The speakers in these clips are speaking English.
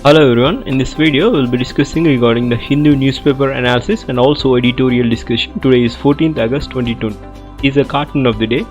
Hello everyone, in this video we will be discussing regarding the Hindu newspaper analysis and also editorial discussion. Today is 14th August 2020. It is a cartoon of the day.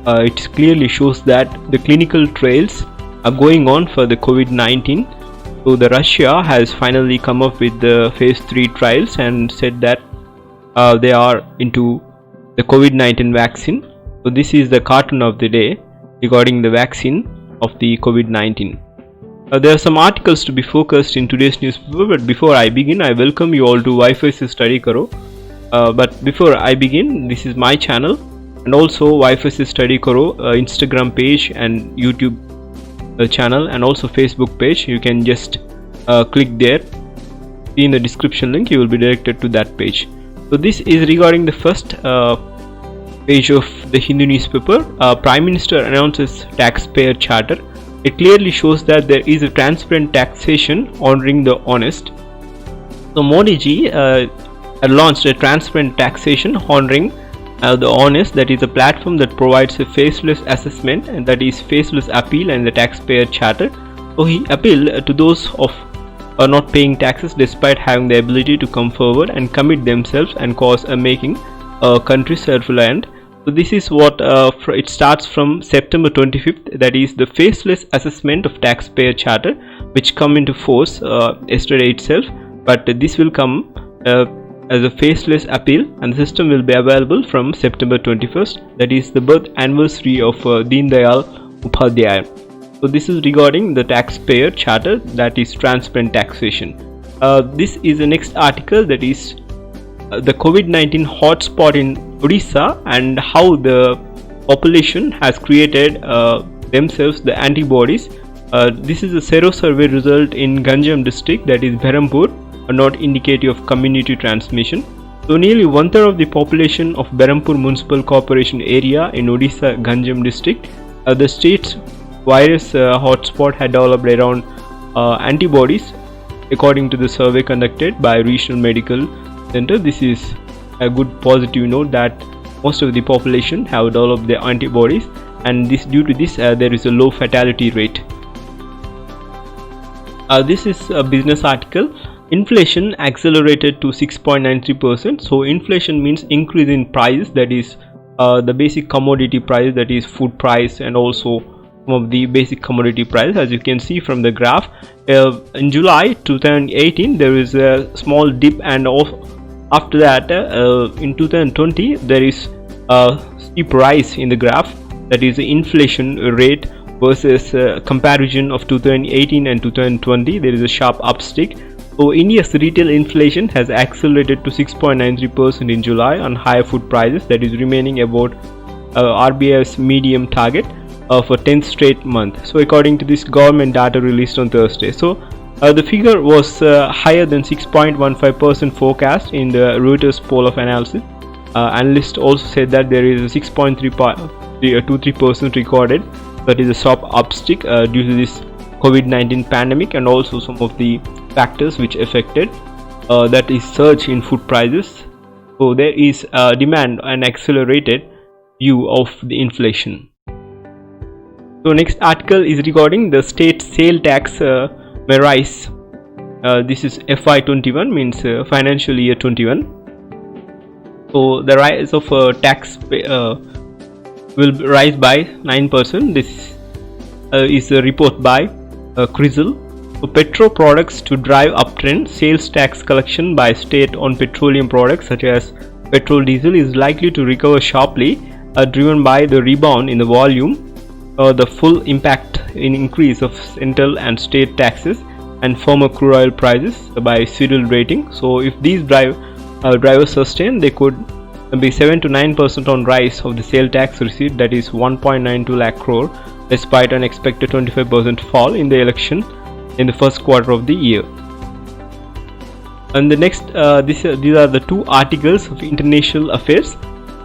It clearly shows that the clinical trials are going on for the COVID-19. So the Russia has finally come up with the phase 3 trials and said that they are into the COVID-19 vaccine. So this is the cartoon of the day regarding the vaccine of the COVID-19. There are some articles to be focused in today's newspaper, but before I begin, I welcome you all to Wifi se Study Karo. But before I begin, this is my channel and also Wifi se Study Karo Instagram page and YouTube channel and also Facebook page. You can just click there. See in the description link, you will be directed to that page. So this is regarding the first page of the Hindu newspaper. Prime Minister announces taxpayer charter. It clearly shows that there is a transparent taxation honoring the honest. So Modi ji had launched a transparent taxation honoring the honest, that is a platform that provides a faceless assessment, and that is faceless appeal and the taxpayer charter. So he appealed to those of not paying taxes despite having the ability to come forward and commit themselves and cause a making a country self-reliant. So this is what it starts from September 25th, that is the faceless assessment of taxpayer charter, which come into force yesterday itself, but this will come as a faceless appeal, and the system will be available from September 21st, that is the birth anniversary of Deen Dayal Upadhyaya. So this is regarding the taxpayer charter, that is transparent taxation. This is the next article, that is the COVID-19 hotspot in Orissa and how the population has created themselves the antibodies. This is a sero survey result in Ganjam district, that is Berhampur, not indicative of community transmission. So nearly 1/3 of the population of Berhampur Municipal Corporation area in Orissa Ganjam district, the state's virus hotspot had developed around antibodies according to the survey conducted by Regional Medical Center. This is a good positive note that most of the population have developed their antibodies, and due to this there is a low fatality rate. This is a business article. Inflation accelerated to 6.93%. So inflation means increase in price, that is the basic commodity price, that is food price, and also some of the basic commodity price. As you can see from the graph, in July 2018 there is a small dip, and after that in 2020 there is a steep rise in the graph, that is the inflation rate versus comparison of 2018 and 2020. There is a sharp upstick. So India's retail inflation has accelerated to 6.93% in July on higher food prices, that is remaining about RBI's medium target for 10th straight month. So according to this government data released on Thursday, so the figure was higher than 6.15% forecast in the Reuters poll of analysis. Analysts also said that there is a 6.23% recorded, that is a sharp upstick due to this COVID-19 pandemic and also some of the factors which affected, that is surge in food prices. So there is demand and accelerated view of the inflation. So next article is regarding the state sale tax may rise. This is FY21, means financial year 21. So the rise of tax will rise by 9%. This is a report by CRISIL. So petro products to drive uptrend. Sales tax collection by state on petroleum products such as petrol diesel is likely to recover sharply, driven by the rebound in the volume, the full impact in increase of central and state taxes, and firmer crude oil prices by Cyril rating. So if these drivers sustain, they could be 7 to 9% on rise of the sale tax receipt, that is 1.92 lakh crore, despite an expected 25% fall in the election in the first quarter of the year. And the next these are the two articles of international affairs.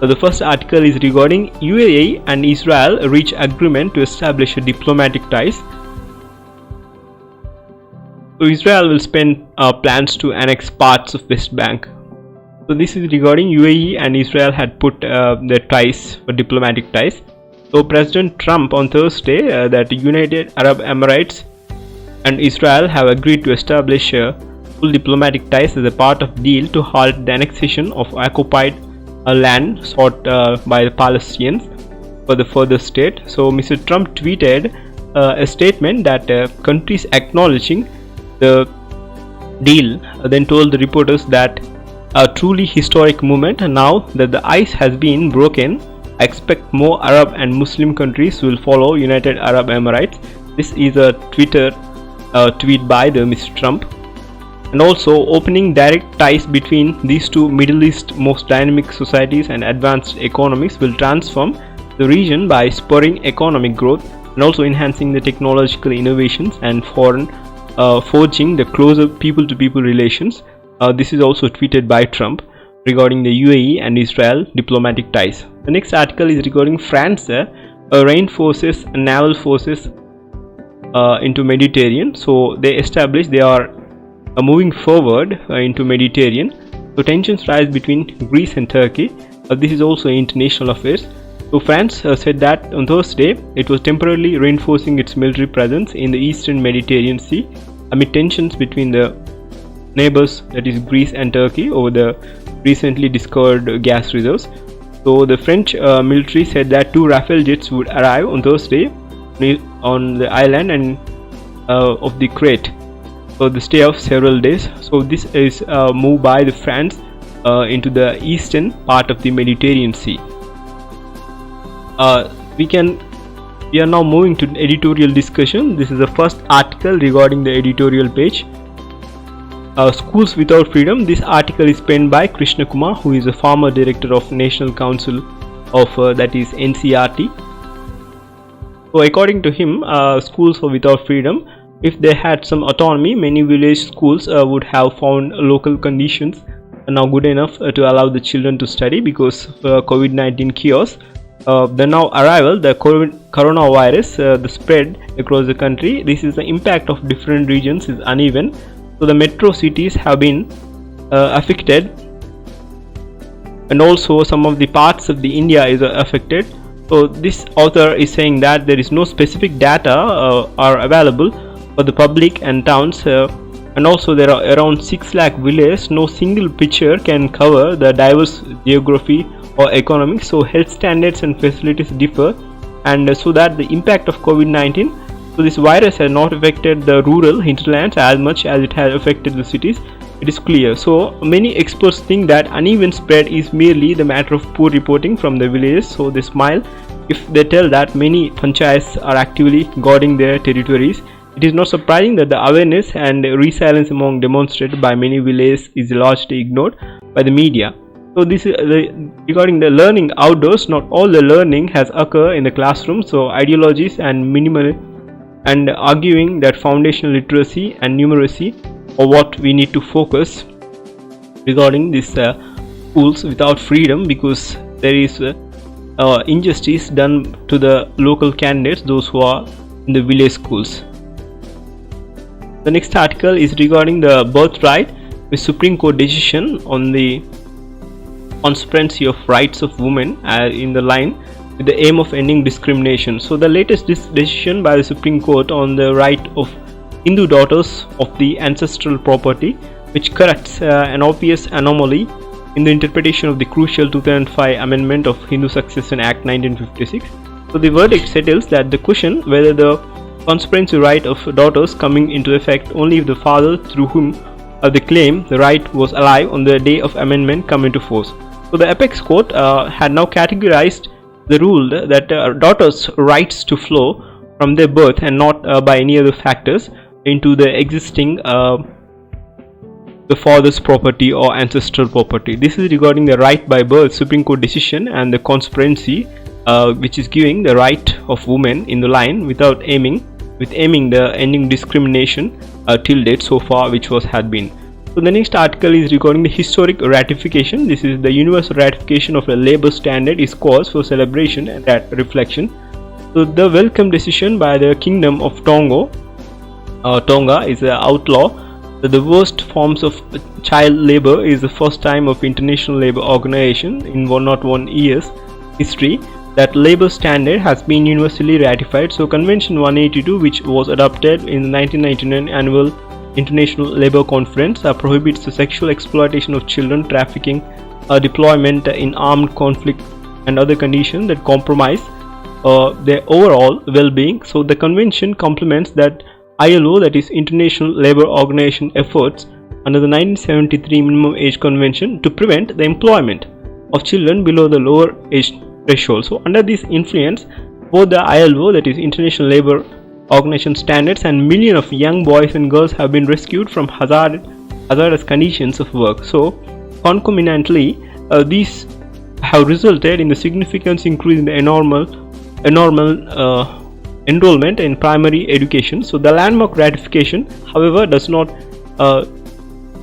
The first article is regarding UAE and Israel reach agreement to establish a diplomatic ties. So Israel will spend plans to annex parts of West Bank. So this is regarding UAE and Israel had put their ties for diplomatic ties. So President Trump on Thursday that United Arab Emirates and Israel have agreed to establish full diplomatic ties as a part of deal to halt the annexation of occupied land sought by the Palestinians for the further state. So Mr. Trump tweeted a statement that countries acknowledging the deal then told the reporters that a truly historic moment. Now that the ice has been broken, I expect more Arab and Muslim countries will follow United Arab Emirates. This is a Twitter tweet by the Mr. Trump. And also opening direct ties between these two Middle East most dynamic societies and advanced economies will transform the region by spurring economic growth and also enhancing the technological innovations and forging the closer people-to-people relations. This is also tweeted by Trump regarding the UAE and Israel diplomatic ties. The next article is regarding France reinforces naval forces into Mediterranean. So they are moving forward into Mediterranean. So tensions rise between Greece and Turkey. This is also international affairs. So France said that on Thursday it was temporarily reinforcing its military presence in the eastern Mediterranean Sea amid tensions between the neighbors, that is Greece and Turkey, over the recently discovered gas reserves. So the French military said that 2 Rafale jets would arrive on Thursday on the island and of the Crete for the stay of several days. So this is a move by the France into the eastern part of the Mediterranean Sea. We are now moving to editorial discussion. This is the first article regarding the editorial page. Schools Without Freedom. This article is penned by Krishna Kumar, who is a former director of National Council of that is NCRT. So according to him, schools without freedom, if they had some autonomy, many village schools would have found local conditions now good enough to allow the children to study because of COVID-19 chaos. The now arrival, the coronavirus, the spread across the country, this is the impact of different regions is uneven. So the metro cities have been affected, and also some of the parts of the India is affected. So this author is saying that there is no specific data are available for the public and towns, and also there are around 6 lakh villages. No single picture can cover the diverse geography or economics. So health standards and facilities differ, and so that the impact of COVID-19, so this virus has not affected the rural hinterlands as much as it has affected the cities. It is clear. So many experts think that uneven spread is merely the matter of poor reporting from the villages. So they smile if they tell that many panchayats are actively guarding their territories. It is not surprising that the awareness and resilience among demonstrated by many villages is largely ignored by the media. So this is regarding the learning outdoors. Not all the learning has occurred in the classroom. So ideologies and and arguing that foundational literacy and numeracy are what we need to focus regarding this schools without freedom, because there is injustice done to the local candidates, those who are in the village schools. The next article is regarding the birthright, the Supreme Court decision on the transparency of rights of women in the line with the aim of ending discrimination. So the latest decision by the Supreme Court on the right of Hindu daughters of the ancestral property, which corrects an obvious anomaly in the interpretation of the crucial 2005 amendment of Hindu Succession Act 1956. So the verdict settles that the question whether the transparency right of daughters coming into effect only if the father through whom they claim the right was alive on the day of amendment come into force. So the apex court had now categorized the rule that daughters' rights to flow from their birth and not by any other factors into the existing the father's property or ancestral property. This is regarding the right by birth Supreme Court decision and the transparency, which is giving the right of women in the line without aiming the ending discrimination till date so far, which had been. So the next article is regarding the historic ratification. This is the universal ratification of a labor standard is cause for celebration and reflection. So the welcome decision by the Kingdom of Tonga is outlaw the worst forms of child labor. Is the first time of International Labour Organization in 101 years history that labor standard has been universally ratified. So Convention 182, which was adopted in the 1999 annual International Labour Conference, prohibits the sexual exploitation of children, trafficking, deployment in armed conflict and other conditions that compromise their overall well-being. So the convention complements that ILO, that is International Labour Organization, efforts under the 1973 Minimum Age Convention to prevent the employment of children below the lower age threshold. So under this influence, both the ILO, that is International Labour Organization standards, and millions of young boys and girls have been rescued from hazardous conditions of work. So concomitantly, these have resulted in the significant increase in the enrollment in primary education. So the landmark ratification, however, does not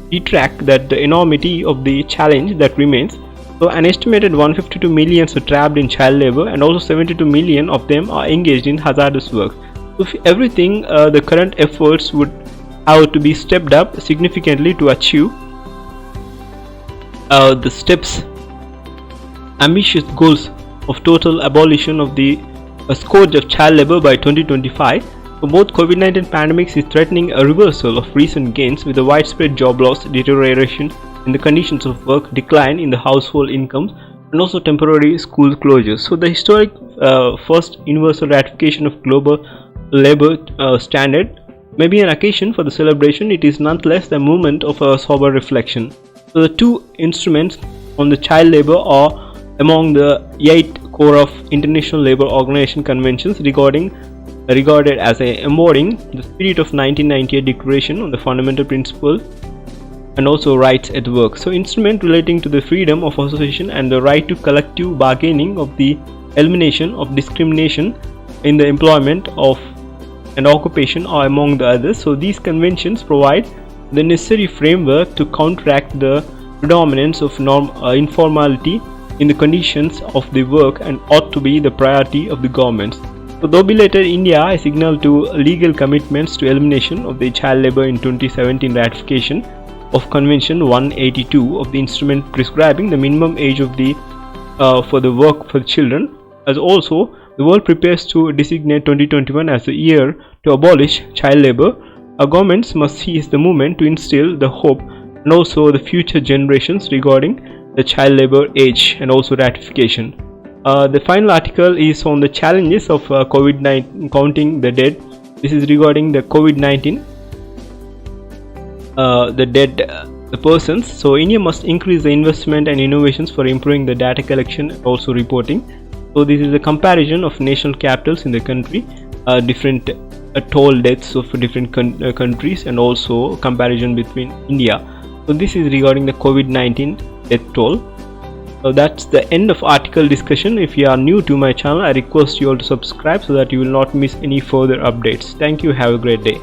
detract that the enormity of the challenge that remains. So an estimated 152 million are trapped in child labor, and also 72 million of them are engaged in hazardous work. So if everything, the current efforts would have to be stepped up significantly to achieve the steps ambitious goals of total abolition of the scourge of child labor by 2025. So both COVID-19 pandemic is threatening a reversal of recent gains with a widespread job loss, deterioration in the conditions of work, decline in the household incomes, and also temporary school closures. So the historic first universal ratification of global labor standard may be an occasion for the celebration. It is nonetheless the moment of a sober reflection. So the two instruments on the child labor are among the 8 core of International Labour Organization conventions regarded as embodying the spirit of 1998 Declaration on the Fundamental Principles and also rights at work. So instrument relating to the freedom of association and the right to collective bargaining, of the elimination of discrimination in the employment of and occupation are among the others. So these conventions provide the necessary framework to counteract the predominance of informality in the conditions of the work and ought to be the priority of the governments. So though belated, India has signaled to legal commitments to elimination of the child labor in 2017 ratification of Convention 182 of the instrument prescribing the minimum age of the for the work for children. As also, the world prepares to designate 2021 as the year to abolish child labor. Our governments must seize the moment to instill the hope and also the future generations regarding the child labor age and also ratification. The final article is on the challenges of COVID-19, counting the dead. This is regarding the COVID-19, the persons. So India must increase the investment and innovations for improving the data collection and also reporting. So this is a comparison of national capitals in the country, different toll deaths of different countries, and also comparison between India. So this is regarding the COVID-19 death toll. So that's the end of article discussion. If you are new to my channel, I request you all to subscribe so that you will not miss any further updates. Thank you. Have a great day.